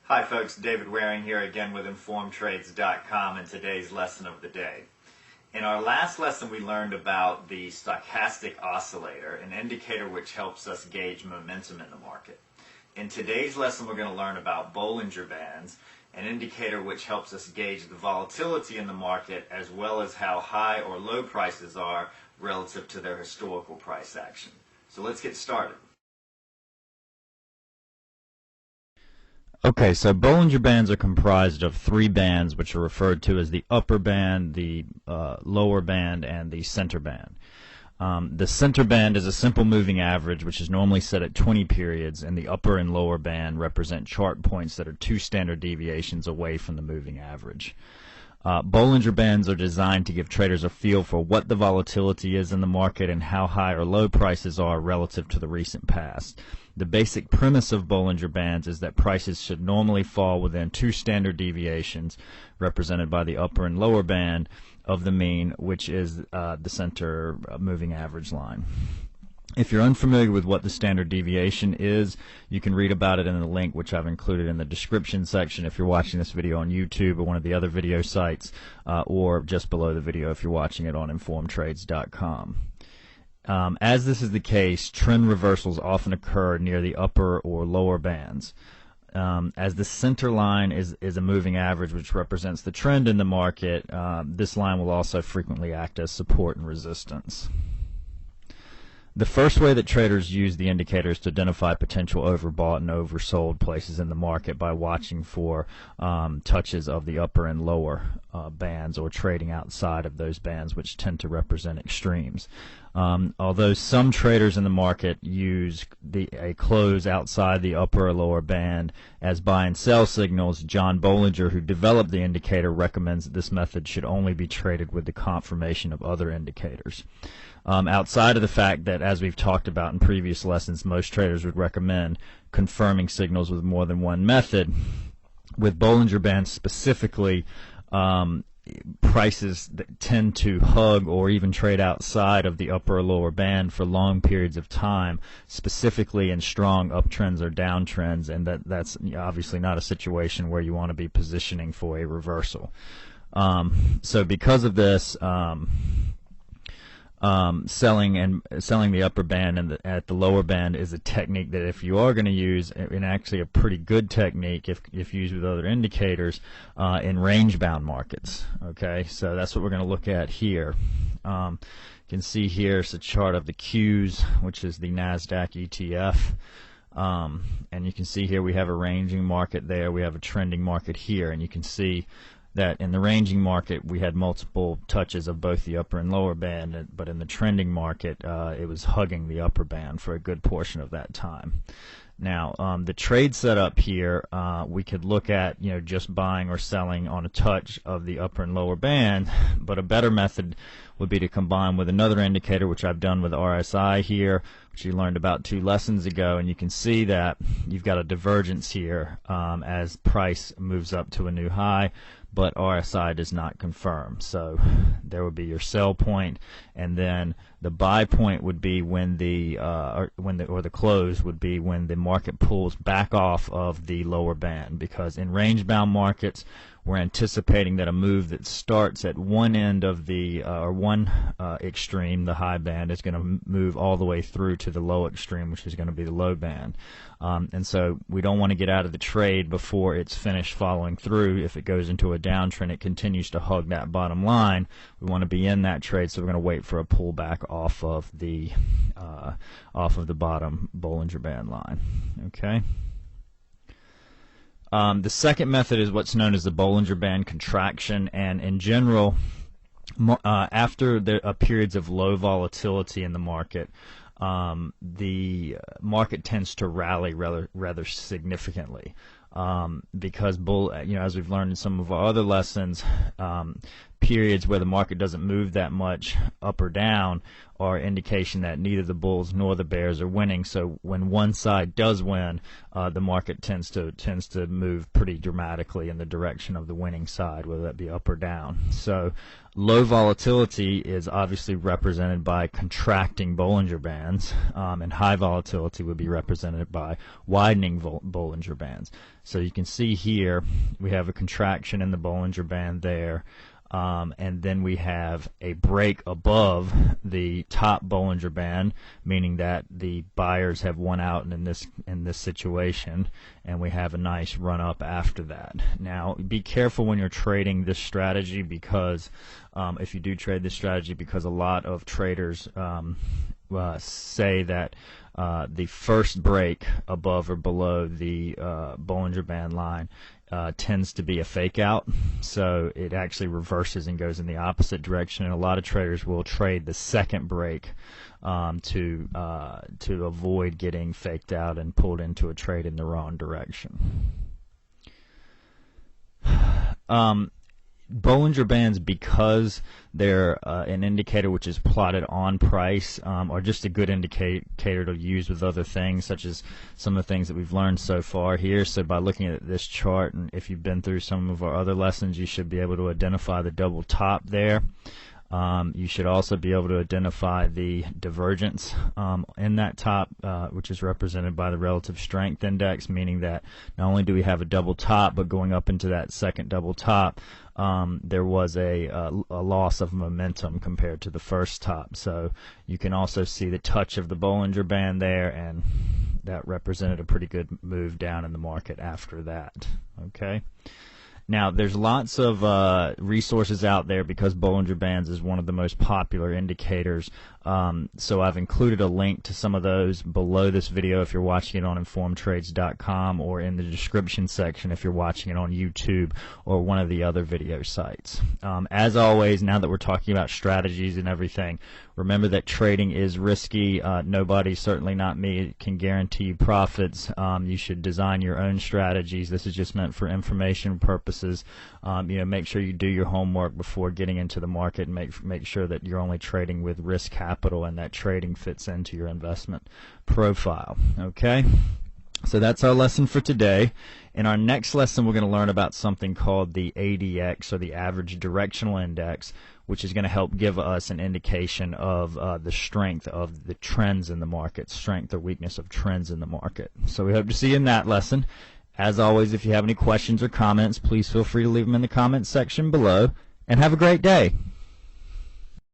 Hi folks, David Waring here again with InformedTrades.com and today's lesson of the day. In our last lesson we learned about the stochastic oscillator, an indicator which helps us gauge momentum in the market. In today's lesson we're going to learn about Bollinger Bands, an indicator which helps us gauge the volatility in the market as well as how high or low prices are relative to their historical price action. So let's get started. Okay, so Bollinger Bands are comprised of three bands which are referred to as the upper band, the lower band, and the center band. The center band is a simple moving average which is normally set at 20 periods, and the upper and lower band represent chart points that are 2 standard deviations away from the moving average. Bollinger Bands are designed to give traders a feel for what the volatility is in the market and how high or low prices are relative to the recent past. The basic premise of Bollinger Bands is that prices should normally fall within 2 standard deviations, represented by the upper and lower band, of the mean, which is the center moving average line. If you're unfamiliar with what the standard deviation is, you can read about it in the link which I've included in the description section if you're watching this video on YouTube or one of the other video sites, or just below the video if you're watching it on InformedTrades.com. As this is the case, trend reversals often occur near the upper or lower bands. As the center line is a moving average which represents the trend in the market, this line will also frequently act as support and resistance. The first way that traders use the indicator is to identify potential overbought and oversold places in the market by watching for touches of the upper and lower bands or trading outside of those bands, which tend to represent extremes. Although some traders in the market use a close outside the upper or lower band as buy and sell signals, John Bollinger, who developed the indicator, recommends that this method should only be traded with the confirmation of other indicators. Outside of the fact that, as we've talked about in previous lessons, most traders would recommend confirming signals with more than one method, with Bollinger Bands specifically, prices that tend to hug or even trade outside of the upper or lower band for long periods of time, specifically in strong uptrends or downtrends, and that's obviously not a situation where you want to be positioning for a reversal. So because of this, selling the upper band and at the lower band is a technique that, if you are going to use, and actually a pretty good technique if used with other indicators, in range-bound markets. Okay, so that's what we're going to look at here. You can see here it's a chart of the Qs, which is the NASDAQ ETF. And you can see here we have a ranging market there, we have a trending market here, and you can see that in the ranging market we had multiple touches of both the upper and lower band, but in the trending market it was hugging the upper band for a good portion of that time. Now the trade setup here, we could look at just buying or selling on a touch of the upper and lower band, but a better method would be to combine with another indicator, which I've done with RSI here, which you learned about 2 lessons ago, and you can see that you've got a divergence here as price moves up to a new high, but RSI does not confirm. So there would be your sell point, and then the buy point would be when the close would be when the market pulls back off of the lower band, because in range-bound markets we're anticipating that a move that starts at one end of the one extreme, the high band, is going to move all the way through to the low extreme, which is going to be the low band. And so we don't want to get out of the trade before it's finished following through. If it goes into a downtrend, it continues to hug that bottom line. We want to be in that trade, so we're going to wait for a pullback off of the bottom Bollinger Band line. Okay. The second method is what's known as the Bollinger Band contraction, and in general, after periods of low volatility in the market, the market tends to rally rather significantly, because as we've learned in some of our other lessons, periods where the market doesn't move that much up or down are indication that neither the bulls nor the bears are winning. So when one side does win, the market tends to move pretty dramatically in the direction of the winning side, whether that be up or down. So low volatility is obviously represented by contracting Bollinger Bands, and high volatility would be represented by widening Bollinger Bands. So you can see here we have a contraction in the Bollinger Band there. And then we have a break above the top Bollinger Band, meaning that the buyers have won out in this situation, and we have a nice run up after that. Now, be careful when you're trading this strategy, because if you do trade this strategy, because a lot of traders say that the first break above or below the Bollinger Band line tends to be a fake out, so it actually reverses and goes in the opposite direction, and a lot of traders will trade the second break to avoid getting faked out and pulled into a trade in the wrong direction. Bollinger Bands, because they're an indicator which is plotted on price, are just a good indicator to use with other things, such as some of the things that we've learned so far here. So by looking at this chart, and if you've been through some of our other lessons, you should be able to identify the double top there. You should also be able to identify the divergence in that top, which is represented by the relative strength index, meaning that not only do we have a double top, but going up into that second double top, there was a loss of momentum compared to the first top. So you can also see the touch of the Bollinger Band there, and that represented a pretty good move down in the market after that. Okay. Now, there's lots of resources out there, because Bollinger Bands is one of the most popular indicators. So I've included a link to some of those below this video if you're watching it on informedtrades.com, or in the description section if you're watching it on YouTube or one of the other video sites. As always, now that we're talking about strategies and everything, remember that trading is risky. Nobody, certainly not me, can guarantee you profits. You should design your own strategies. This is just meant for information purposes. Make sure you do your homework before getting into the market, and make sure that you're only trading with risk capital and that trading fits into your investment profile. Okay? So that's our lesson for today. In our next lesson, we're going to learn about something called the ADX, or the Average Directional Index, which is going to help give us an indication of the strength of the trends in the market, strength or weakness of trends in the market. So we hope to see you in that lesson. As always, if you have any questions or comments, please feel free to leave them in the comments section below, and have a great day.